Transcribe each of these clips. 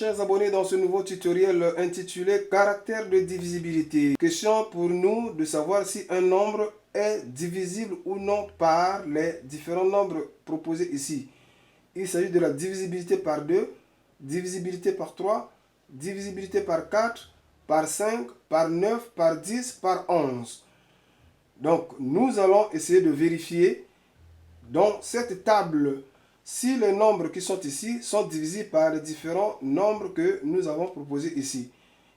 chers abonnés, dans ce nouveau tutoriel intitulé Caractère de divisibilité. Question pour nous de savoir si un nombre est divisible ou non par les différents nombres proposés ici. Il s'agit de la divisibilité par 2, divisibilité par 3, divisibilité par 4, par 5, par 9, par 10, par 11. Donc, nous allons essayer de vérifier dans cette table si les nombres qui sont ici sont divisés par les différents nombres que nous avons proposés ici.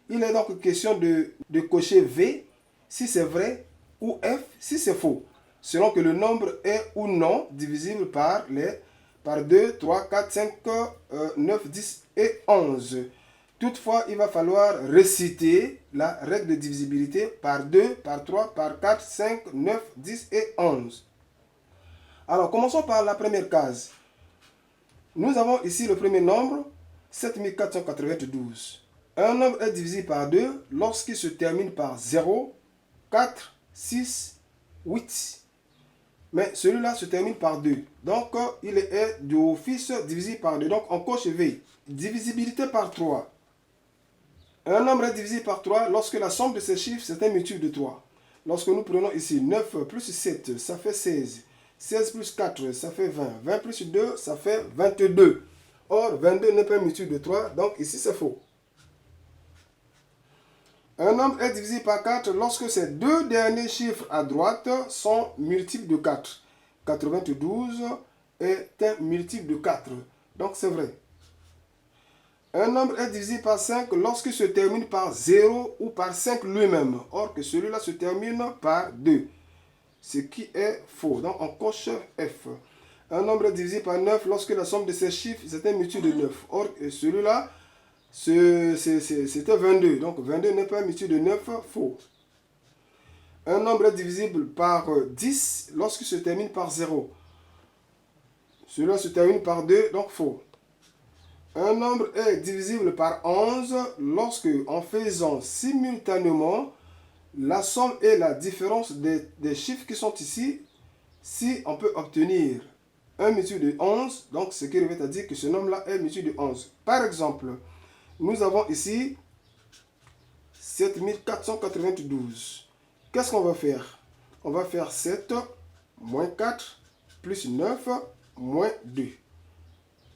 Il est donc question de cocher V si c'est vrai ou F si c'est faux, selon que le nombre est ou non divisible par 2, 3, 4, 5, 9, 10 et 11. Toutefois, il va falloir réciter la règle de divisibilité par 2, par 3, par 4, 5, 9, 10 et 11. Alors, commençons par la première case. Nous avons ici le premier nombre, 7492. Un nombre est divisé par 2 lorsqu'il se termine par 0, 4, 6, 8. Mais celui-là se termine par 2. Donc, il est d'office divisé par 2. Donc, on coche V. Divisibilité par 3. Un nombre est divisé par 3 lorsque la somme de ses chiffres, c'est un multiple de 3. Lorsque nous prenons ici 9 plus 7, ça fait 16. 16 plus 4, ça fait 20. 20 plus 2, ça fait 22. Or, 22 n'est pas un multiple de 3, donc ici c'est faux. Un nombre est divisé par 4 lorsque ses deux derniers chiffres à droite sont multiples de 4. 92 est un multiple de 4, donc c'est vrai. Un nombre est divisé par 5 lorsqu'il se termine par 0 ou par 5 lui-même. Or que celui-là se termine par 2. Ce qui est faux. Donc on coche F. Un nombre est divisé par 9 lorsque la somme de ses chiffres, c'est un multiple de 9. Or celui-là, c'était 22. Donc 22 n'est pas un multiple de 9. Faux. Un nombre est divisible par 10 lorsqu'il se termine par 0. Celui-là se termine par 2. Donc faux. Un nombre est divisible par 11 lorsque, en faisant simultanément la somme et la différence des chiffres qui sont ici, si on peut obtenir un multiple de 11, donc ce qui revient à dire que ce nombre-là est multiple de 11. Par exemple, nous avons ici 7492. Qu'est-ce qu'on va faire? On va faire 7 moins 4 plus 9 moins 2.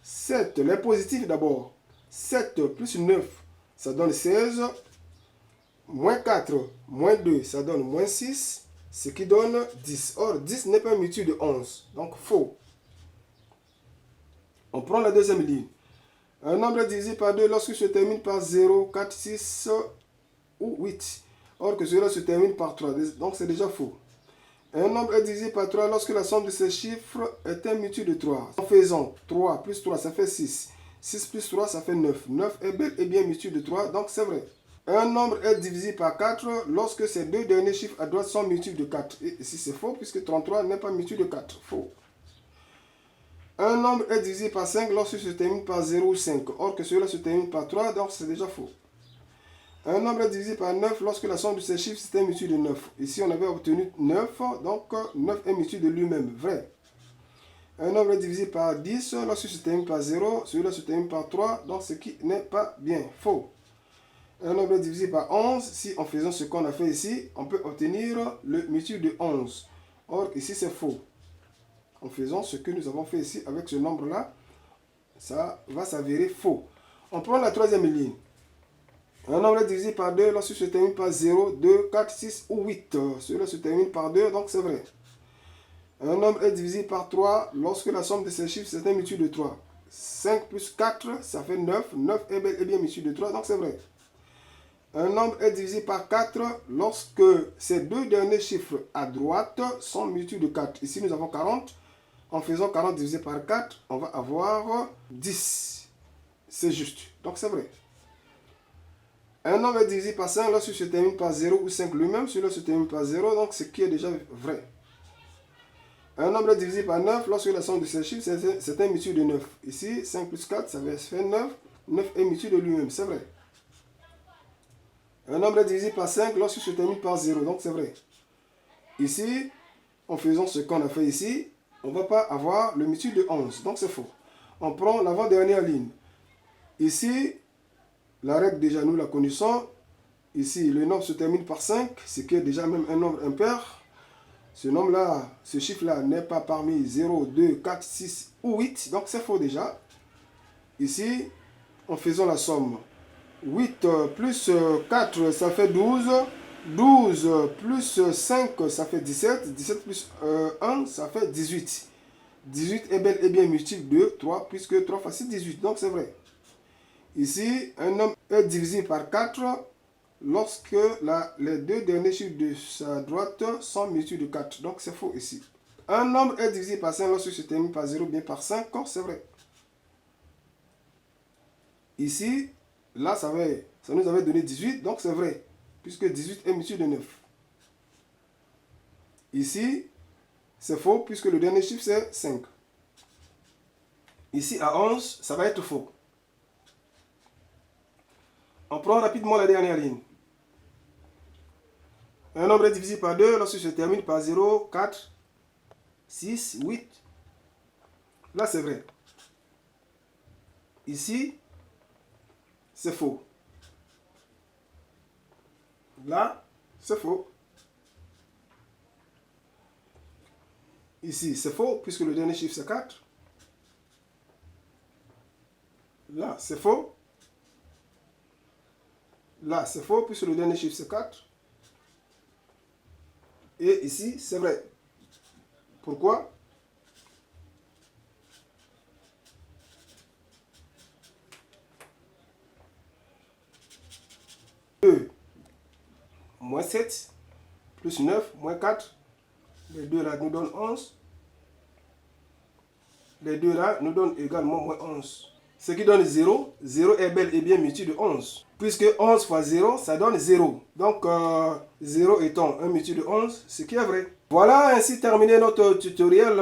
7, les positifs d'abord. 7 plus 9, ça donne 16. Moins 4, moins 2, ça donne moins 6, ce qui donne 10. Or, 10 n'est pas un multiple de 11, donc faux. On prend la deuxième ligne. Un nombre est divisé par 2 lorsqu'il se termine par 0, 4, 6 ou 8. Or que cela se termine par 3, donc c'est déjà faux. Un nombre est divisé par 3 lorsque la somme de ses chiffres est un multiple de 3. En faisant 3 plus 3, ça fait 6. 6 plus 3, ça fait 9. 9 est bel et bien multiple de 3, donc c'est vrai. Un nombre est divisé par 4 lorsque ses deux derniers chiffres à droite sont multiples de 4. Et ici c'est faux puisque 33 n'est pas multiple de 4. Faux. Un nombre est divisé par 5 lorsqu'il se termine par 0 ou 5. Or que cela se termine par 3, donc c'est déjà faux. Un nombre est divisé par 9 lorsque la somme de ses chiffres c'est un multiple de 9. Ici on avait obtenu 9, donc 9 est multiple de lui-même. Vrai. Un nombre est divisé par 10 lorsqu'il se termine par 0. Celui-là se termine par 3, donc ce qui n'est pas bien. Faux. Un nombre est divisé par 11, si en faisant ce qu'on a fait ici, on peut obtenir le multiple de 11. Or, ici, c'est faux. En faisant ce que nous avons fait ici avec ce nombre-là, ça va s'avérer faux. On prend la troisième ligne. Un nombre est divisé par 2 lorsqu'il se termine par 0, 2, 4, 6 ou 8. Celui-là se termine par 2, donc c'est vrai. Un nombre est divisé par 3 lorsque la somme de ses chiffres, c'est un multiple de 3. 5 plus 4, ça fait 9. 9 est bel et bien multiple de 3, donc c'est vrai. Un nombre est divisé par 4 lorsque ces deux derniers chiffres à droite sont multiples de 4. Ici, nous avons 40. En faisant 40 divisé par 4, on va avoir 10. C'est juste. Donc, c'est vrai. Un nombre est divisé par 5 lorsqu'il se termine par 0 ou 5 lui-même. Celui-là se termine par 0, donc ce qui est déjà vrai. Un nombre est divisé par 9 lorsque la somme de ses chiffres, c'est un multiple de 9. Ici, 5 plus 4, ça fait 9. 9 est multiple de lui-même. C'est vrai. Un nombre est divisé par 5 lorsqu'il se termine par 0, donc c'est vrai. Ici, en faisant ce qu'on a fait ici, on ne va pas avoir le multiple de 11, donc c'est faux. On prend l'avant-dernière ligne. Ici, La règle, déjà, nous la connaissons. Ici, le nombre se termine par 5, ce qui est déjà même un nombre impair. Ce nombre-là, ce chiffre-là n'est pas parmi 0, 2, 4, 6 ou 8. Donc, c'est faux déjà. Ici, en faisant la somme. 8 plus 4, ça fait 12. 12 plus 5, ça fait 17. 17 plus 1, ça fait 18. 18 est bel et bien multiple de 3, puisque 3 fois 6, 18. Donc, c'est vrai. Ici, un nombre est divisé par 4 lorsque les deux derniers chiffres de sa droite sont multiples de 4. Donc, c'est faux ici. Un nombre est divisé par 5 lorsque se termine par 0, bien par 5. C'est vrai. Ici, là, ça nous avait donné 18. Donc, c'est vrai. Puisque 18 est multiple de 9. Ici, c'est faux puisque le dernier chiffre, c'est 5. Ici, à 11, ça va être faux. On prend rapidement la dernière ligne. Un nombre est divisé par 2 lorsque se termine par 0, 4, 6, 8. Là, c'est vrai. Ici, c'est faux. Là, c'est faux. Ici, c'est faux puisque le dernier chiffre, c'est 4. Là, c'est faux. Là, c'est faux puisque le dernier chiffre, c'est 4. Et ici, c'est vrai. Pourquoi? Moins 7, plus 9, moins 4. Les deux là nous donnent 11. Les deux là nous donnent également moins 11. Ce qui donne 0. 0 est bel et bien multiple de 11. Puisque 11 fois 0, ça donne 0. Donc, 0 étant un multiple de 11, ce qui est vrai. Voilà ainsi terminé notre tutoriel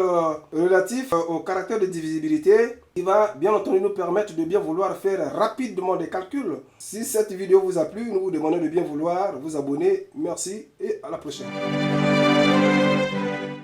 relatif au caractère de divisibilité. Il va bien entendu nous permettre de bien vouloir faire rapidement des calculs. Si cette vidéo vous a plu, nous vous demandons de bien vouloir vous abonner. Merci et à la prochaine.